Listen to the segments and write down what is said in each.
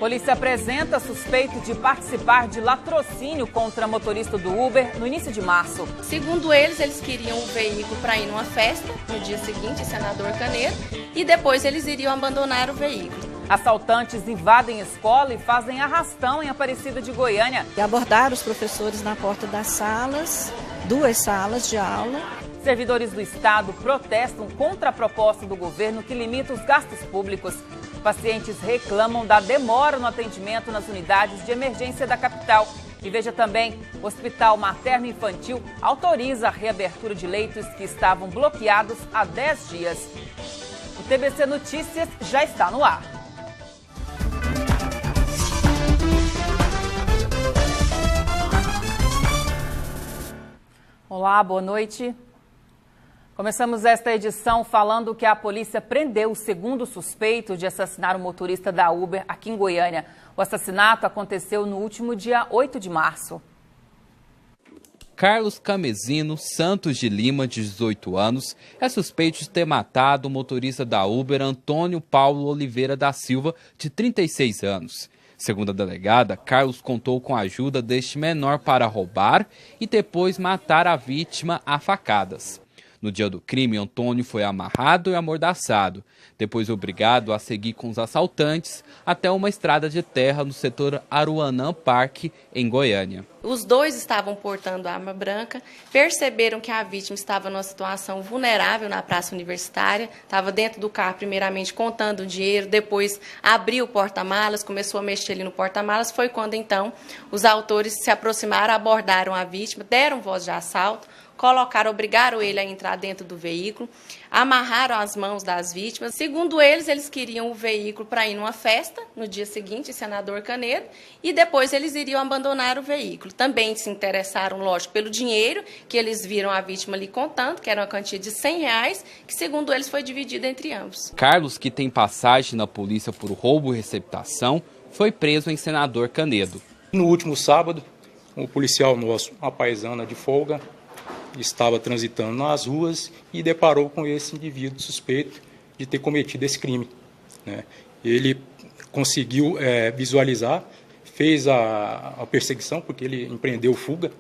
Polícia apresenta suspeito de participar de latrocínio contra motorista do Uber no início de março. Segundo eles queriam o veículo para ir numa festa no dia seguinte, em Senador Canedo, e depois eles iriam abandonar o veículo. Assaltantes invadem escola e fazem arrastão em Aparecida de Goiânia. E abordaram os professores na porta das salas, 2 salas de aula. Servidores do Estado protestam contra a proposta do governo que limita os gastos públicos. Pacientes reclamam da demora no atendimento nas unidades de emergência da capital. E veja também, o Hospital Materno Infantil autoriza a reabertura de leitos que estavam bloqueados há 10 dias. O TBC Notícias já está no ar. Olá, boa noite. Começamos esta edição falando que a polícia prendeu o segundo suspeito de assassinar o motorista da Uber aqui em Goiânia. O assassinato aconteceu no último dia 8 de março. Carlos Camezino Santos de Lima, de 18 anos, é suspeito de ter matado o motorista da Uber Antônio Paulo Oliveira da Silva, de 36 anos. Segundo a delegada, Carlos contou com a ajuda deste menor para roubar e depois matar a vítima a facadas. No dia do crime, Antônio foi amarrado e amordaçado, depois obrigado a seguir com os assaltantes até uma estrada de terra no setor Aruanã Parque, em Goiânia. Os dois estavam portando arma branca, perceberam que a vítima estava numa situação vulnerável na praça universitária, estava dentro do carro primeiramente contando o dinheiro, depois abriu o porta-malas, começou a mexer ali no porta-malas, foi quando então os autores se aproximaram, abordaram a vítima, deram voz de assalto, obrigaram ele a entrar dentro do veículo, amarraram as mãos das vítimas. Segundo eles queriam o veículo para ir numa festa no dia seguinte, em Senador Canedo, e depois eles iriam abandonar o veículo. Também se interessaram, lógico, pelo dinheiro, que eles viram a vítima ali contando, que era uma quantia de R$100, que segundo eles foi dividida entre ambos. Carlos, que tem passagem na polícia por roubo e receptação, foi preso em Senador Canedo. No último sábado, um policial nosso, uma paisana de folga, estava transitando nas ruas e deparou com esse indivíduo suspeito de ter cometido esse crime, né? Ele conseguiu visualizar, fez a perseguição, porque ele empreendeu fuga,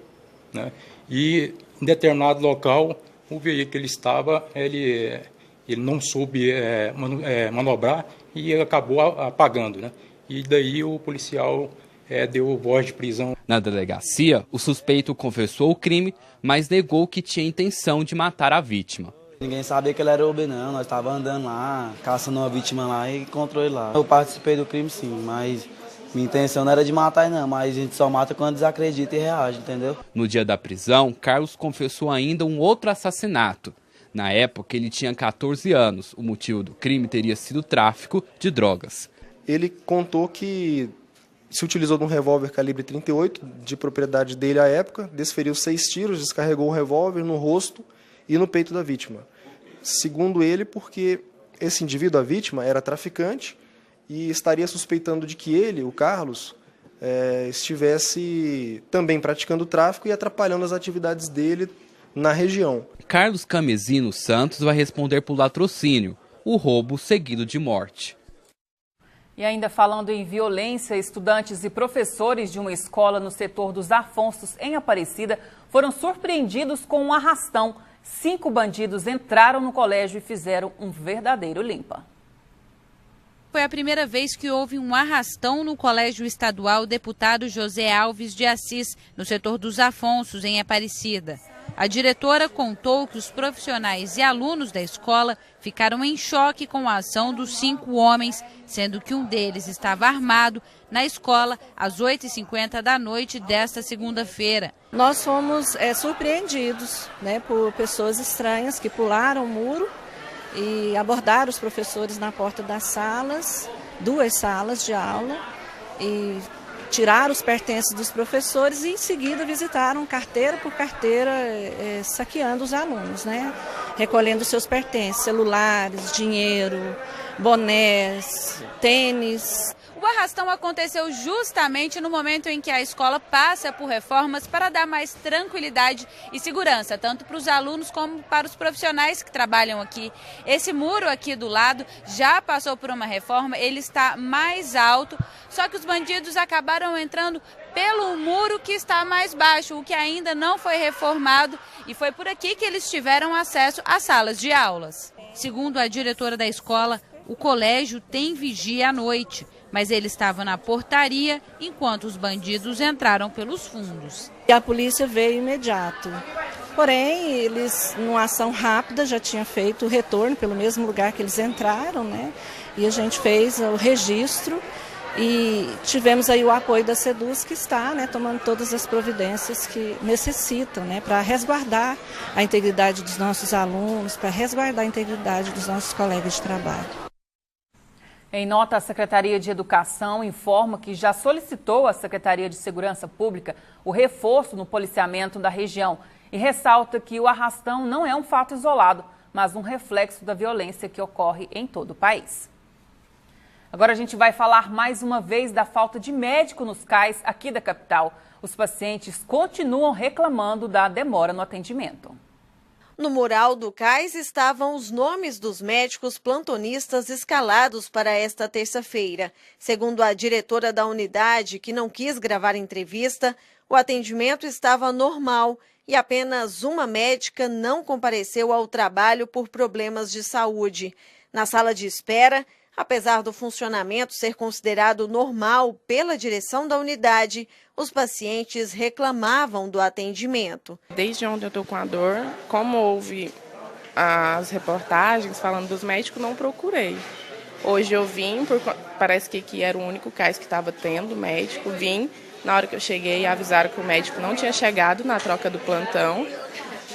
né? E em determinado local, o veículo que ele estava, ele não soube manobrar e acabou apagando, né? E daí o policial deu voz de prisão. Na delegacia, o suspeito confessou o crime, mas negou que tinha intenção de matar a vítima. Ninguém sabia que ele era Uber, não. Nós estávamos andando lá, caçando uma vítima lá e encontrou ele lá. Eu participei do crime, sim, mas minha intenção não era de matar, não. Mas a gente só mata quando desacredita e reage, entendeu? No dia da prisão, Carlos confessou ainda um outro assassinato. Na época, ele tinha 14 anos. O motivo do crime teria sido tráfico de drogas. Ele contou que se utilizou de um revólver calibre 38, de propriedade dele à época, desferiu 6 tiros, descarregou o revólver no rosto e no peito da vítima. Segundo ele, porque esse indivíduo, a vítima, era traficante e estaria suspeitando de que ele, o Carlos, estivesse também praticando tráfico e atrapalhando as atividades dele na região. Carlos Camezino Santos vai responder por latrocínio, o roubo seguido de morte. E ainda falando em violência, estudantes e professores de uma escola no setor dos Afonsos, em Aparecida, foram surpreendidos com um arrastão. 5 bandidos entraram no colégio e fizeram um verdadeiro limpa. Foi a primeira vez que houve um arrastão no Colégio Estadual Deputado José Alves de Assis, no setor dos Afonsos, em Aparecida. A diretora contou que os profissionais e alunos da escola ficaram em choque com a ação dos 5 homens, sendo que um deles estava armado na escola às 8h50 da noite desta segunda-feira. Nós fomos surpreendidos, por pessoas estranhas que pularam o muro e abordaram os professores na porta das salas, 2 salas de aula, e tiraram os pertences dos professores e em seguida visitaram carteira por carteira, saqueando os alunos, recolhendo seus pertences, celulares, dinheiro, bonés, tênis. O arrastão aconteceu justamente no momento em que a escola passa por reformas para dar mais tranquilidade e segurança, tanto para os alunos como para os profissionais que trabalham aqui. Esse muro aqui do lado já passou por uma reforma, ele está mais alto, só que os bandidos acabaram entrando pelo muro que está mais baixo, o que ainda não foi reformado, e foi por aqui que eles tiveram acesso às salas de aulas. Segundo a diretora da escola, o colégio tem vigia à noite, mas ele estava na portaria enquanto os bandidos entraram pelos fundos. E a polícia veio imediato. Porém, eles, numa ação rápida, já tinham feito o retorno pelo mesmo lugar que eles entraram, né? E a gente fez o registro e tivemos aí o apoio da SEDUS, que está, né, tomando todas as providências que necessitam, né, para resguardar a integridade dos nossos alunos, para resguardar a integridade dos nossos colegas de trabalho. Em nota, a Secretaria de Educação informa que já solicitou à Secretaria de Segurança Pública o reforço no policiamento da região e ressalta que o arrastão não é um fato isolado, mas um reflexo da violência que ocorre em todo o país. Agora a gente vai falar mais uma vez da falta de médico nos CAIS aqui da capital. Os pacientes continuam reclamando da demora no atendimento. No mural do CAIS estavam os nomes dos médicos plantonistas escalados para esta terça-feira. Segundo a diretora da unidade, que não quis gravar entrevista, o atendimento estava normal e apenas uma médica não compareceu ao trabalho por problemas de saúde. Na sala de espera, apesar do funcionamento ser considerado normal pela direção da unidade, os pacientes reclamavam do atendimento. Desde ontem eu estou com a dor. Como houve as reportagens falando dos médicos, não procurei. Hoje eu vim, parece que aqui era o único CAIS que estava tendo médico. Vim, na hora que eu cheguei, avisaram que o médico não tinha chegado na troca do plantão.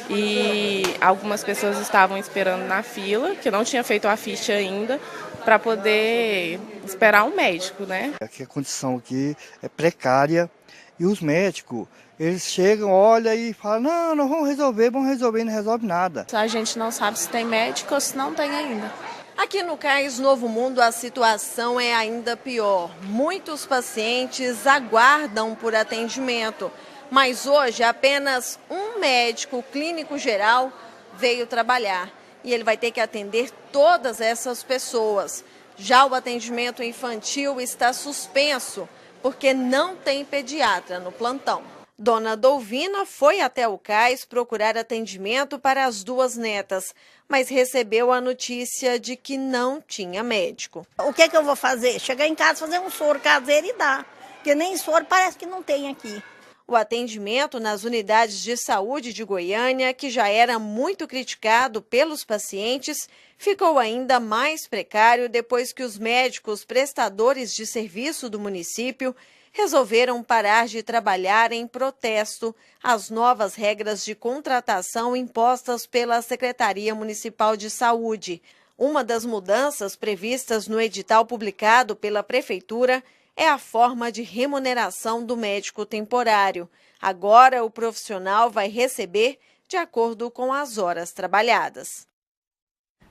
E algumas pessoas estavam esperando na fila, que não tinha feito a ficha ainda, para poder esperar um médico, né? Aqui a condição aqui é precária e os médicos, eles chegam, olham e falam, não, vamos resolver, e não resolve nada. A gente não sabe se tem médico ou se não tem ainda. Aqui no CAIS Novo Mundo a situação é ainda pior. Muitos pacientes aguardam por atendimento, mas hoje apenas um médico clínico geral veio trabalhar. E ele vai ter que atender todas essas pessoas. Já o atendimento infantil está suspenso, porque não tem pediatra no plantão. Dona Dolvina foi até o CAIS procurar atendimento para as duas netas, mas recebeu a notícia de que não tinha médico. O que eu vou fazer? Chegar em casa, fazer um soro caseiro e dar, porque nem soro parece que não tem aqui. O atendimento nas unidades de saúde de Goiânia, que já era muito criticado pelos pacientes, ficou ainda mais precário depois que os médicos prestadores de serviço do município resolveram parar de trabalhar em protesto às novas regras de contratação impostas pela Secretaria Municipal de Saúde. Uma das mudanças previstas no edital publicado pela Prefeitura é a forma de remuneração do médico temporário. Agora, o profissional vai receber de acordo com as horas trabalhadas.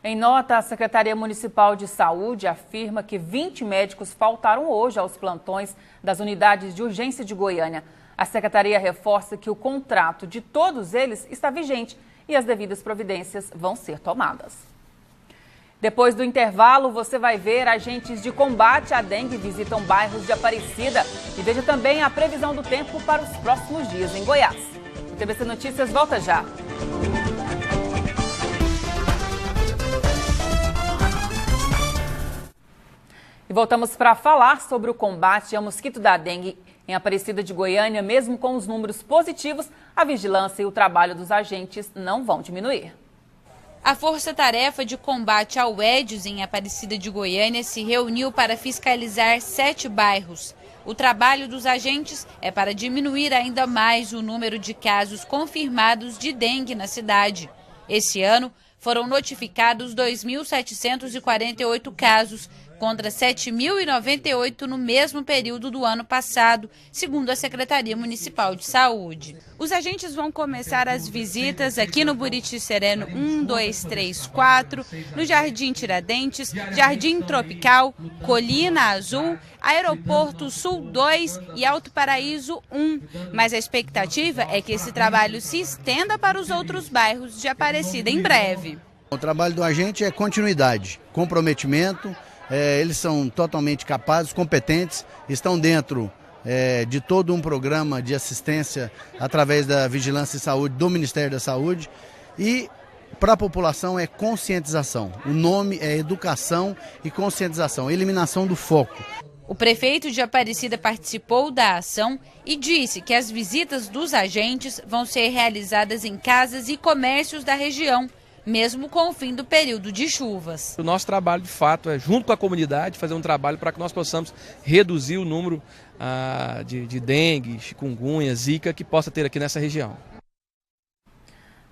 Em nota, a Secretaria Municipal de Saúde afirma que 20 médicos faltaram hoje aos plantões das unidades de urgência de Goiânia. A Secretaria reforça que o contrato de todos eles está vigente e as devidas providências vão ser tomadas. Depois do intervalo, você vai ver agentes de combate à dengue visitam bairros de Aparecida e veja também a previsão do tempo para os próximos dias em Goiás. O TBC Notícias volta já. E voltamos para falar sobre o combate ao mosquito da dengue em Aparecida de Goiânia. Mesmo com os números positivos, a vigilância e o trabalho dos agentes não vão diminuir. A Força-Tarefa de Combate ao Aedes em Aparecida de Goiânia se reuniu para fiscalizar 7 bairros. O trabalho dos agentes é para diminuir ainda mais o número de casos confirmados de dengue na cidade. Esse ano, foram notificados 2.748 casos, contra 7.098 no mesmo período do ano passado, segundo a Secretaria Municipal de Saúde. Os agentes vão começar as visitas aqui no Buriti Sereno 1, 2, 3, 4, no Jardim Tiradentes, Jardim Tropical, Colina Azul, Aeroporto Sul 2 e Alto Paraíso 1. Mas a expectativa é que esse trabalho se estenda para os outros bairros de Aparecida em breve. O trabalho do agente é continuidade, comprometimento, eles são totalmente capazes, competentes, estão dentro de todo um programa de assistência através da Vigilância e Saúde do Ministério da Saúde e para a população é conscientização. O nome é educação e conscientização, eliminação do foco. O prefeito de Aparecida participou da ação e disse que as visitas dos agentes vão ser realizadas em casas e comércios da região, mesmo com o fim do período de chuvas. O nosso trabalho, de fato, é junto com a comunidade fazer um trabalho para que nós possamos reduzir o número de dengue, chikungunya, zika que possa ter aqui nessa região.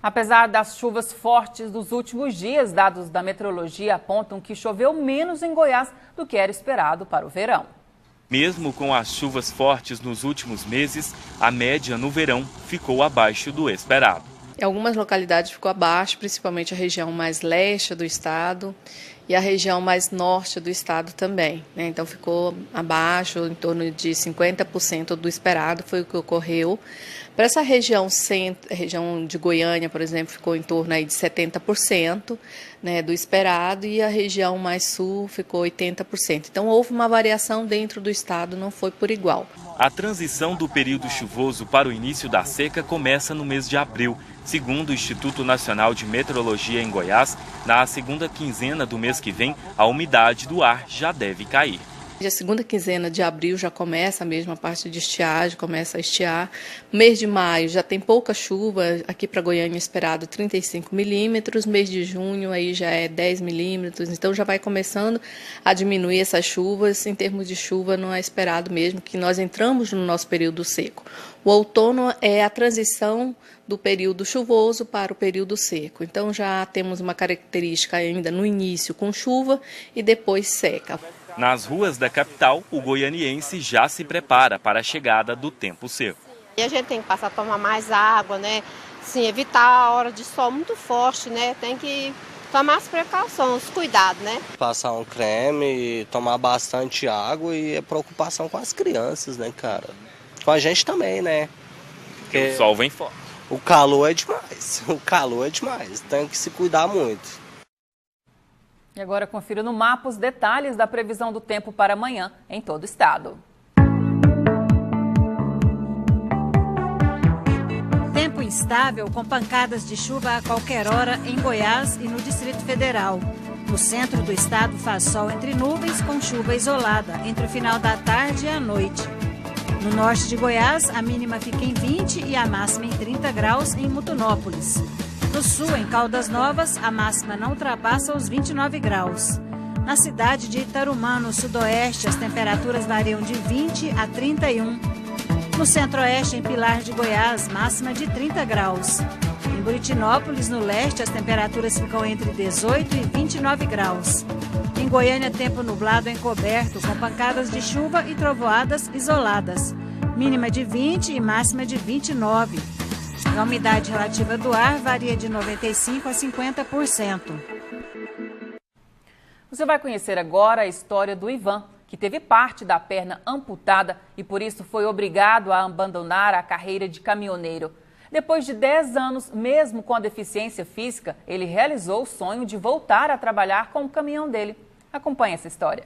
Apesar das chuvas fortes dos últimos dias, dados da meteorologia apontam que choveu menos em Goiás do que era esperado para o verão. Mesmo com as chuvas fortes nos últimos meses, a média no verão ficou abaixo do esperado. Em algumas localidades ficou abaixo, principalmente a região mais leste do estado e a região mais norte do estado também, né? Então ficou abaixo, em torno de 50% do esperado foi o que ocorreu. Para essa região região de Goiânia, por exemplo, ficou em torno aí de 70%, né, do esperado, e a região mais sul ficou 80%. Então houve uma variação dentro do estado, não foi por igual. A transição do período chuvoso para o início da seca começa no mês de abril. Segundo o Instituto Nacional de Meteorologia em Goiás, na segunda quinzena do mês que vem, a umidade do ar já deve cair. A segunda quinzena de abril já começa mesmo a parte de estiagem, começa a estiar. Mês de maio já tem pouca chuva, aqui para Goiânia esperado 35 milímetros, mês de junho aí já é 10 milímetros, então já vai começando a diminuir essas chuvas. Em termos de chuva não é esperado mesmo, que nós entramos no nosso período seco. O outono é a transição do período chuvoso para o período seco, então já temos uma característica ainda no início com chuva e depois seca. Nas ruas da capital, o goianiense já se prepara para a chegada do tempo seco. E a gente tem que passar a tomar mais água, né? Sim, evitar a hora de sol muito forte, né? Tem que tomar as precauções, cuidado, né? Passar um creme, tomar bastante água e a preocupação com as crianças, né, cara? Com a gente também, né? Porque o sol vem forte. O calor é demais, tem que se cuidar muito. E agora confira no mapa os detalhes da previsão do tempo para amanhã em todo o estado. Tempo instável com pancadas de chuva a qualquer hora em Goiás e no Distrito Federal. No centro do estado faz sol entre nuvens com chuva isolada entre o final da tarde e a noite. No norte de Goiás, a mínima fica em 20 e a máxima em 30 graus em Mutunópolis. No sul, em Caldas Novas, a máxima não ultrapassa os 29 graus. Na cidade de Itarumã, no sudoeste, as temperaturas variam de 20 a 31. No centro-oeste, em Pilar de Goiás, máxima de 30 graus. Em Buritinópolis, no leste, as temperaturas ficam entre 18 e 29 graus. Em Goiânia, tempo nublado encoberto, com pancadas de chuva e trovoadas isoladas. Mínima de 20 e máxima de 29. A umidade relativa do ar varia de 95% a 50%. Você vai conhecer agora a história do Ivan, que teve parte da perna amputada e por isso foi obrigado a abandonar a carreira de caminhoneiro. Depois de 10 anos, mesmo com a deficiência física, ele realizou o sonho de voltar a trabalhar com o caminhão dele. Acompanhe essa história.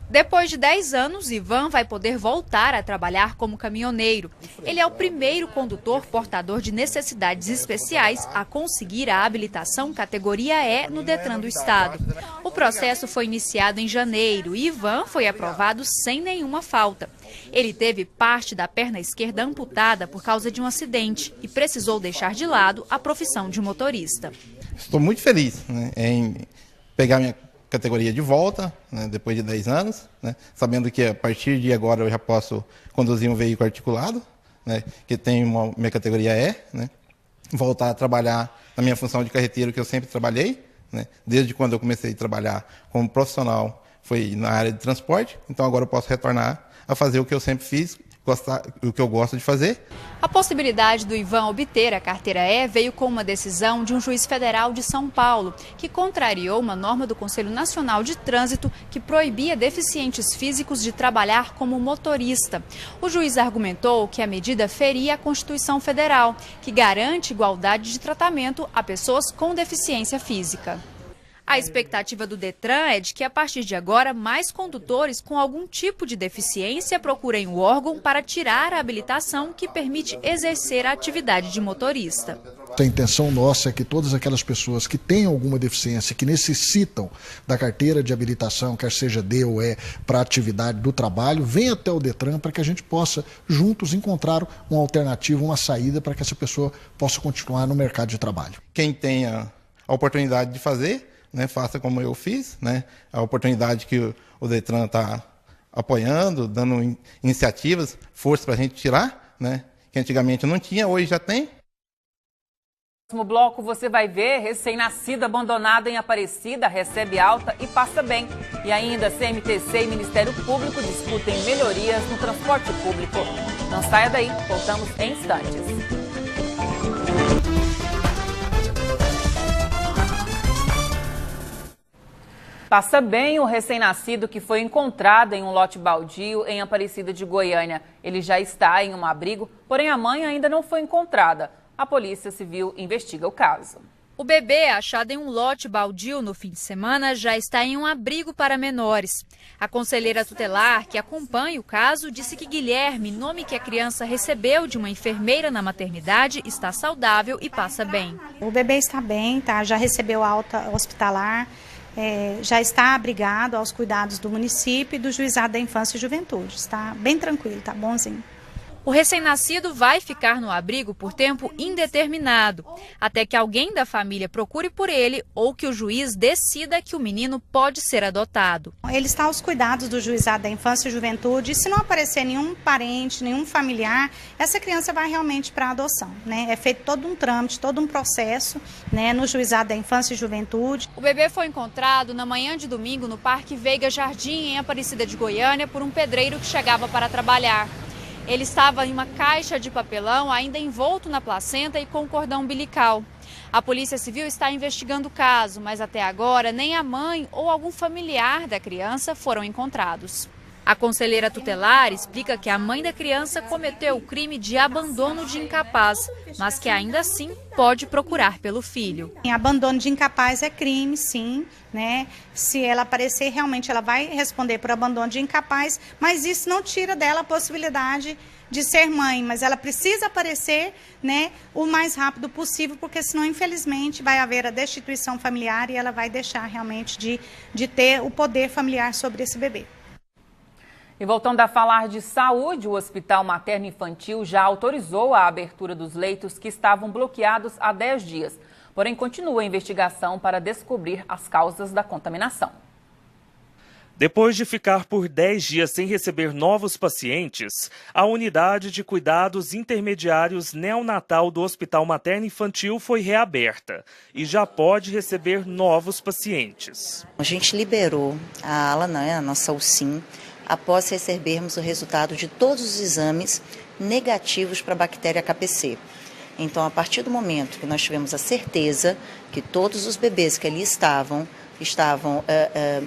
Depois de 10 anos, Ivan vai poder voltar a trabalhar como caminhoneiro. Ele é o primeiro condutor portador de necessidades especiais a conseguir a habilitação categoria E no Detran do Estado. O processo foi iniciado em janeiro e Ivan foi aprovado sem nenhuma falta. Ele teve parte da perna esquerda amputada por causa de um acidente e precisou deixar de lado a profissão de motorista. Estou muito feliz, né, em pegar minha categoria de volta, né, depois de 10 anos, né, sabendo que a partir de agora eu já posso conduzir um veículo articulado, né, que tem minha categoria E, né, voltar a trabalhar na minha função de carreteiro que eu sempre trabalhei, né? Desde quando eu comecei a trabalhar como profissional, foi na área de transporte, então agora eu posso retornar a fazer o que eu sempre fiz, o que eu gosto de fazer. A possibilidade do Ivan obter a carteira E veio com uma decisão de um juiz federal de São Paulo, que contrariou uma norma do Conselho Nacional de Trânsito que proibia deficientes físicos de trabalhar como motorista. O juiz argumentou que a medida feria a Constituição Federal, que garante igualdade de tratamento a pessoas com deficiência física. A expectativa do Detran é de que, a partir de agora, mais condutores com algum tipo de deficiência procurem o órgão para tirar a habilitação que permite exercer a atividade de motorista. A intenção nossa é que todas aquelas pessoas que têm alguma deficiência, que necessitam da carteira de habilitação, quer seja D ou E, para a atividade do trabalho, venham até o Detran para que a gente possa, juntos, encontrar uma alternativa, uma saída para que essa pessoa possa continuar no mercado de trabalho. Quem tenha a oportunidade de fazer, né, faça como eu fiz, né, a oportunidade que o Detran está apoiando, dando iniciativas, força para a gente tirar, né, que antigamente não tinha, hoje já tem. No próximo bloco você vai ver recém-nascido abandonado em Aparecida, recebe alta e passa bem. E ainda CMTC e Ministério Público discutem melhorias no transporte público. Não saia daí, voltamos em instantes. Passa bem o recém-nascido que foi encontrado em um lote baldio em Aparecida de Goiânia. Ele já está em um abrigo, porém a mãe ainda não foi encontrada. A Polícia Civil investiga o caso. O bebê, achado em um lote baldio no fim de semana, já está em um abrigo para menores. A conselheira tutelar, que acompanha o caso, disse que Guilherme, nome que a criança recebeu de uma enfermeira na maternidade, está saudável e passa bem. O bebê está bem, tá? Já recebeu alta hospitalar. Já está abrigado aos cuidados do município e do Juizado da Infância e Juventude. Está bem tranquilo, está bonzinho. O recém-nascido vai ficar no abrigo por tempo indeterminado, até que alguém da família procure por ele ou que o juiz decida que o menino pode ser adotado. Ele está aos cuidados do Juizado da Infância e Juventude e se não aparecer nenhum parente, nenhum familiar, essa criança vai realmente para a adoção, né? É feito todo um trâmite, todo um processo, né, no Juizado da Infância e Juventude. O bebê foi encontrado na manhã de domingo no Parque Veiga Jardim, em Aparecida de Goiânia, por um pedreiro que chegava para trabalhar. Ele estava em uma caixa de papelão, ainda envolto na placenta e com cordão umbilical. A Polícia Civil está investigando o caso, mas até agora nem a mãe ou algum familiar da criança foram encontrados. A conselheira tutelar explica que a mãe da criança cometeu o crime de abandono de incapaz, mas que ainda assim pode procurar pelo filho. Abandono de incapaz é crime, sim, né? Se ela aparecer, realmente ela vai responder por abandono de incapaz, mas isso não tira dela a possibilidade de ser mãe, mas ela precisa aparecer, né, o mais rápido possível, porque senão, infelizmente, vai haver a destituição familiar e ela vai deixar realmente de ter o poder familiar sobre esse bebê. E voltando a falar de saúde, o Hospital Materno Infantil já autorizou a abertura dos leitos que estavam bloqueados há 10 dias. Porém, continua a investigação para descobrir as causas da contaminação. Depois de ficar por 10 dias sem receber novos pacientes, a unidade de cuidados intermediários neonatal do Hospital Materno Infantil foi reaberta e já pode receber novos pacientes. A gente liberou a ala, né, a nossa UCIM, após recebermos o resultado de todos os exames negativos para a bactéria KPC. Então, a partir do momento que nós tivemos a certeza que todos os bebês que ali estavam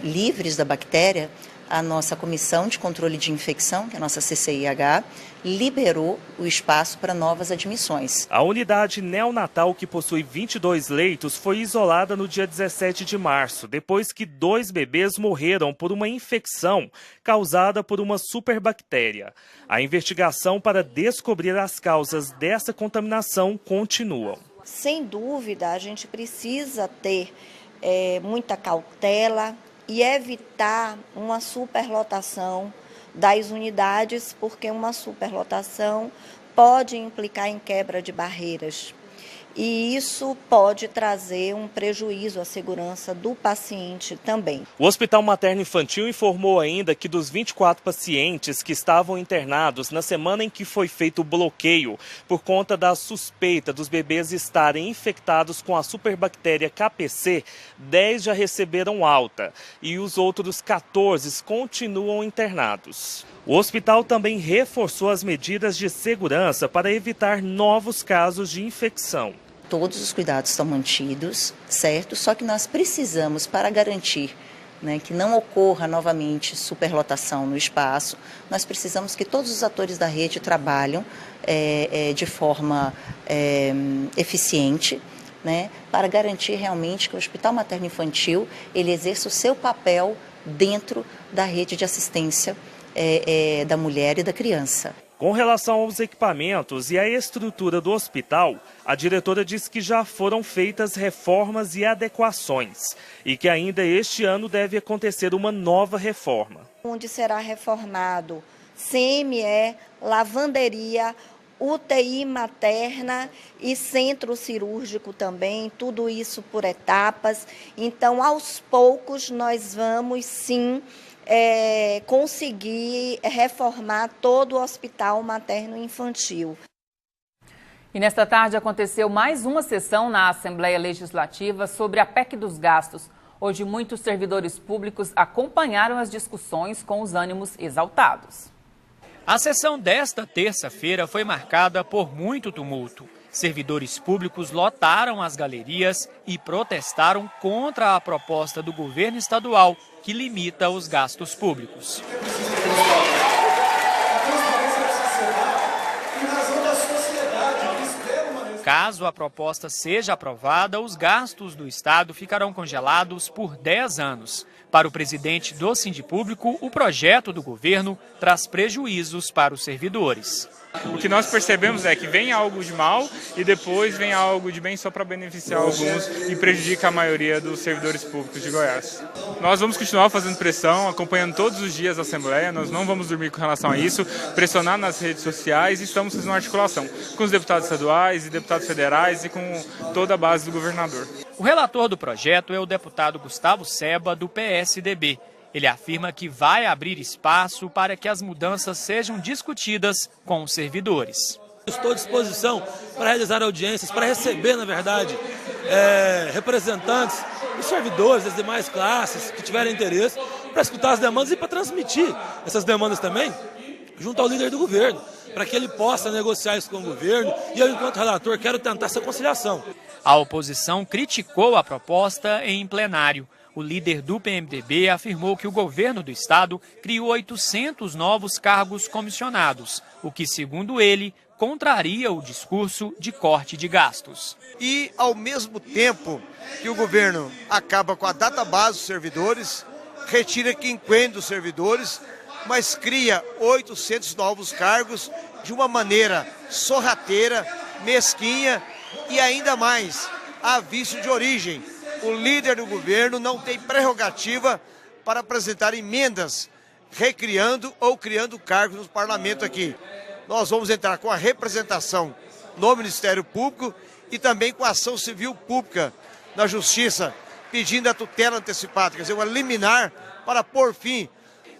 livres da bactéria, a nossa Comissão de Controle de Infecção, que é a nossa CCIH, liberou o espaço para novas admissões. A unidade neonatal, que possui 22 leitos, foi isolada no dia 17 de março, depois que 2 bebês morreram por uma infecção causada por uma superbactéria. A investigação para descobrir as causas dessa contaminação continua. Sem dúvida, a gente precisa ter muita cautela e evitar uma superlotação das unidades, porque uma superlotação pode implicar em quebra de barreiras. e isso pode trazer um prejuízo à segurança do paciente também. O Hospital Materno Infantil informou ainda que dos 24 pacientes que estavam internados na semana em que foi feito o bloqueio por conta da suspeita dos bebês estarem infectados com a superbactéria KPC, 10 já receberam alta e os outros 14 continuam internados. O hospital também reforçou as medidas de segurança para evitar novos casos de infecção. Todos os cuidados estão mantidos, certo? Só que nós precisamos, para garantir, né, que não ocorra novamente superlotação no espaço, nós precisamos que todos os atores da rede trabalhem de forma eficiente, né, para garantir realmente que o Hospital Materno Infantil ele exerça o seu papel dentro da rede de assistência da mulher e da criança. Com relação aos equipamentos e à estrutura do hospital, a diretora disse que já foram feitas reformas e adequações e que ainda este ano deve acontecer uma nova reforma. Onde será reformado CME, lavanderia, UTI materna e centro cirúrgico também, tudo isso por etapas. Então, aos poucos, nós vamos sim conseguir reformar todo o Hospital Materno Infantil. E nesta tarde aconteceu mais uma sessão na Assembleia Legislativa sobre a PEC dos gastos. Hoje, muitos servidores públicos acompanharam as discussões com os ânimos exaltados. A sessão desta terça-feira foi marcada por muito tumulto. Servidores públicos lotaram as galerias e protestaram contra a proposta do governo estadual que limita os gastos públicos. Caso a proposta seja aprovada, os gastos do Estado ficarão congelados por 10 anos. Para o presidente do Sindipúblico, o projeto do governo traz prejuízos para os servidores. O que nós percebemos é que vem algo de mal e depois vem algo de bem só para beneficiar alguns e prejudica a maioria dos servidores públicos de Goiás. Nós vamos continuar fazendo pressão, acompanhando todos os dias a Assembleia, nós não vamos dormir com relação a isso, pressionar nas redes sociais e estamos fazendo uma articulação com os deputados estaduais e deputados federais e com toda a base do governador. O relator do projeto é o deputado Gustavo Seba, do PSDB. Ele afirma que vai abrir espaço para que as mudanças sejam discutidas com os servidores. Estou à disposição para realizar audiências, para receber, na verdade, representantes dos servidores das demais classes que tiverem interesse, para escutar as demandas e para transmitir essas demandas também junto ao líder do governo, para que ele possa negociar isso com o governo. E eu, enquanto relator, quero tentar essa conciliação. A oposição criticou a proposta em plenário. O líder do PMDB afirmou que o governo do estado criou 800 novos cargos comissionados, o que, segundo ele, contraria o discurso de corte de gastos. E, ao mesmo tempo que o governo acaba com a database dos servidores, retira quinquênio dos servidores, mas cria 800 novos cargos de uma maneira sorrateira, mesquinha e ainda mais a vício de origem. O líder do governo não tem prerrogativa para apresentar emendas, recriando ou criando cargos no parlamento aqui. Nós vamos entrar com a representação no Ministério Público e também com a ação civil pública na Justiça, pedindo a tutela antecipada, quer dizer, uma liminar para pôr fim.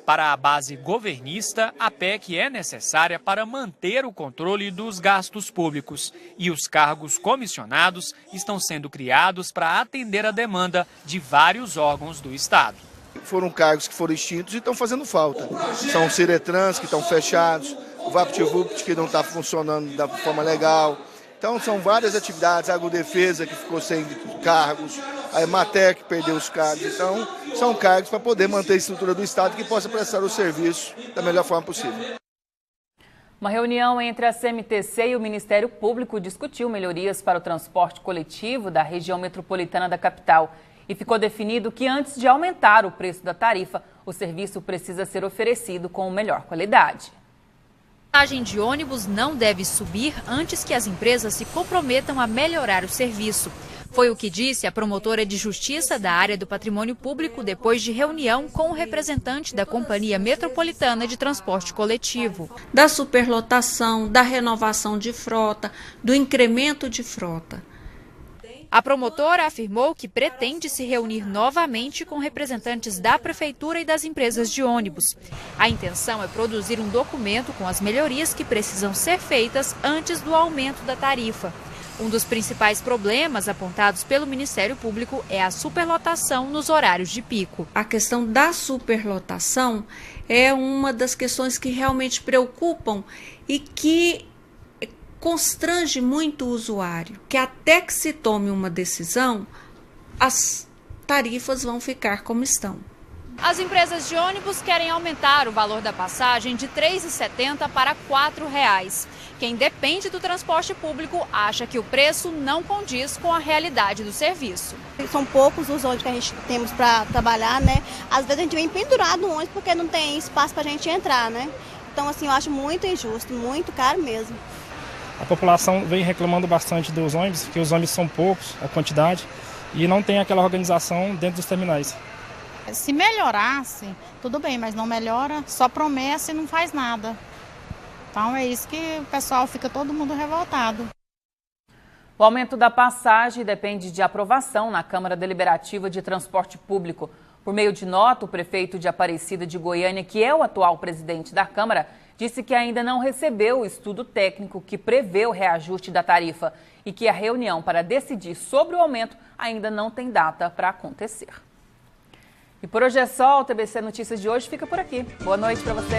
Para a base governista, a PEC é necessária para manter o controle dos gastos públicos e os cargos comissionados estão sendo criados para atender a demanda de vários órgãos do Estado. Foram cargos que foram extintos e estão fazendo falta. São os Ciretrans que estão fechados, o VaptVupt que não está funcionando da forma legal. Então são várias atividades, a Agrodefesa que ficou sem cargos, a Emater que perdeu os cargos. Então são cargos para poder manter a estrutura do Estado que possa prestar o serviço da melhor forma possível. Uma reunião entre a CMTC e o Ministério Público discutiu melhorias para o transporte coletivo da região metropolitana da capital. E ficou definido que antes de aumentar o preço da tarifa, o serviço precisa ser oferecido com melhor qualidade. A passagem de ônibus não deve subir antes que as empresas se comprometam a melhorar o serviço. Foi o que disse a promotora de justiça da área do patrimônio público depois de reunião com o representante da Companhia Metropolitana de Transporte Coletivo. Da superlotação, da renovação de frota, do incremento de frota. A promotora afirmou que pretende se reunir novamente com representantes da Prefeitura e das empresas de ônibus. A intenção é produzir um documento com as melhorias que precisam ser feitas antes do aumento da tarifa. Um dos principais problemas apontados pelo Ministério Público é a superlotação nos horários de pico. A questão da superlotação é uma das questões que realmente preocupam e que constrange muito o usuário, que até que se tome uma decisão, as tarifas vão ficar como estão. As empresas de ônibus querem aumentar o valor da passagem de R$ 3,70 para R$ 4,00. Quem depende do transporte público acha que o preço não condiz com a realidade do serviço. São poucos os ônibus que a gente temos para trabalhar, né? Às vezes a gente vem pendurado no ônibus porque não tem espaço para a gente entrar, né? Então, assim, eu acho muito injusto, muito caro mesmo. A população vem reclamando bastante dos ônibus, porque os ônibus são poucos, a quantidade, e não tem aquela organização dentro dos terminais. Se melhorasse, tudo bem, mas não melhora, só promessa e não faz nada. Então é isso que o pessoal fica todo mundo revoltado. O aumento da passagem depende de aprovação na Câmara Deliberativa de Transporte Público. Por meio de nota, o prefeito de Aparecida de Goiânia, que é o atual presidente da Câmara, disse que ainda não recebeu o estudo técnico que prevê o reajuste da tarifa e que a reunião para decidir sobre o aumento ainda não tem data para acontecer. E por hoje é só, o TBC Notícias de hoje fica por aqui. Boa noite para você.